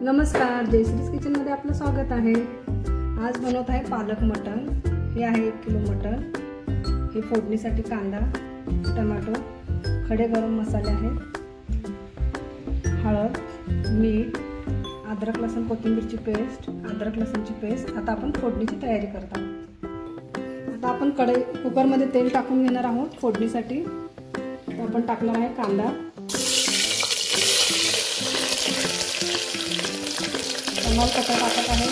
नमस्कार, जयश्रीज किचनमध्ये आपलं स्वागत आहे। आज बनवत आहे पालक मटण। हे आहे 1 किलो मटण। हे फोडणीसाठी कांदा, टमाटो, खडे गरम मसाले आहेत, हळद, मीठ, अद्रक लसूण कोथिंबीरची पेस्ट, अद्रक लसूणची पेस्ट। आता आपण फोडणीची तयारी करत आहोत। आता आपण कुकरमध्ये तेल टाकून घेणार आहोत फोडणीसाठी। आपण टाकणार आहे कांदा, तमालपत्र टाकत आहे,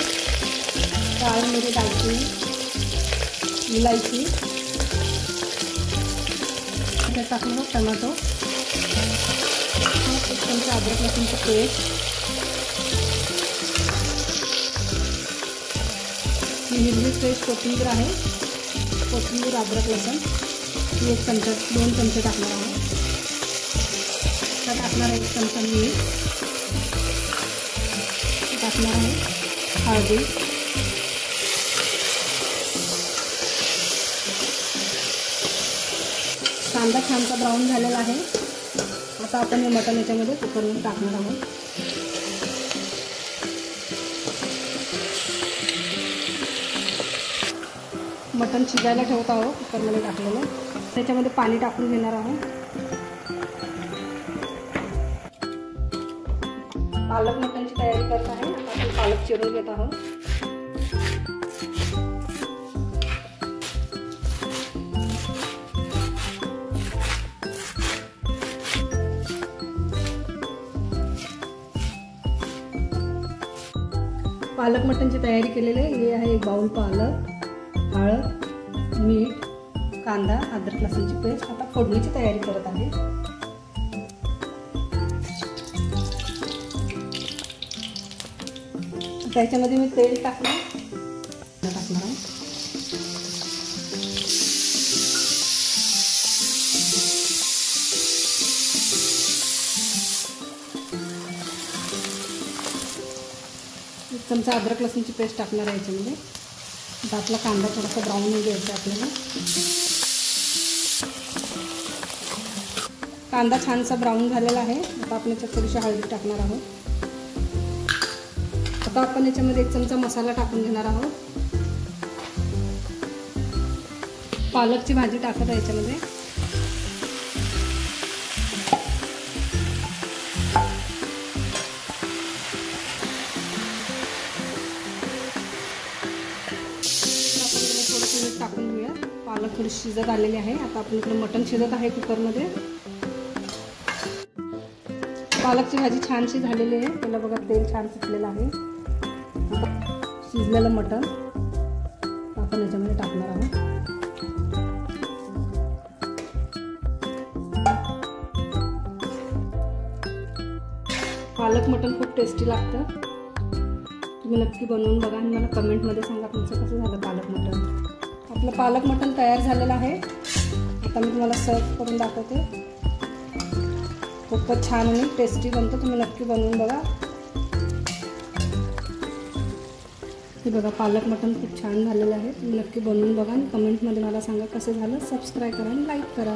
काळी मिरी, दालचिनी, इलायची, टाकलं टमाटो, 1 चमचा अद्रक लसूणची पेस्ट, हिरवी फ्रेश कोथिंबीर आहे, कोथिंबीर, अद्रक लसूण 1 चमचा 2 चमचे टाकणार आहोत। टाकणार 1 चमचा मीठ, टाकणार आहे हळदी, कांदा छानसा ब्राऊन झालेला आहे। आता आपण हे मटण याच्यामध्ये कुकरमध्ये टाकणार आहोत। मटण शिजायला ठेवत आहोत कुकरमध्ये टाकलेलं। त्याच्यामध्ये पाणी टाकून घेणार आहोत। पालक मटणची तयारी करत आहे। आपण पालक चिरून घेत आहोत। पालक मटणची तयारी केलेली आहे। हे आहे 1 बाउल पालक, हळद, मीठ, कांदा, अद्रक लसूणची पेस्ट। आता फोडणीची तयारी करत आहे। त्याच्यामध्ये मी तेल टाकणार आहे। एक चमचा अद्रक लसूणची पेस्ट टाकणार आहे याच्यामध्ये। आता आपला कांदा थोडासा ब्राऊन होऊन घ्यायचा आपल्याला। कांदा छानसा ब्राऊन झालेला आहे। आता आपण याच्यात थोडीशी हळदी टाकणार आहोत। आता आपण याच्यामध्ये 1 चमचा मसाला टाकून घेणार आहोत। पालकची भाजी टाकत आहे याच्यामध्ये। थोडंसं मीठ टाकून घेऊया। पालक थोडी शिजत आलेली आहे। आता आपण इकडे मटण शिजत आहे कुकरमध्ये। पालकची भाजी छानशी झालेली आहे। त्याला बघा तेल छान सुटलेलं आहे। शिजलेलं मटण आपण याच्यामध्ये टाकणार आहोत। पालक मटण खूप टेस्टी लागतं। तुम्ही नक्की बनवून बघा आणि मला कमेंटमध्ये सांगा तुमचं कसं झालं पालक मटण। आपलं पालक मटण तयार झालेलं आहे। आता मी तुम्हाला सर्व करून दाखवते। खूपच छान आणि टेस्टी बनतं। तुम्ही नक्की बनवून बघा। हे बघा पालक मटण खूप छान झालेलं आहे। तुम्ही नक्की बनवून बघा आणि कमेंटमध्ये मला सांगा कसं झालं। सबस्क्राईब करा आणि लाईक करा।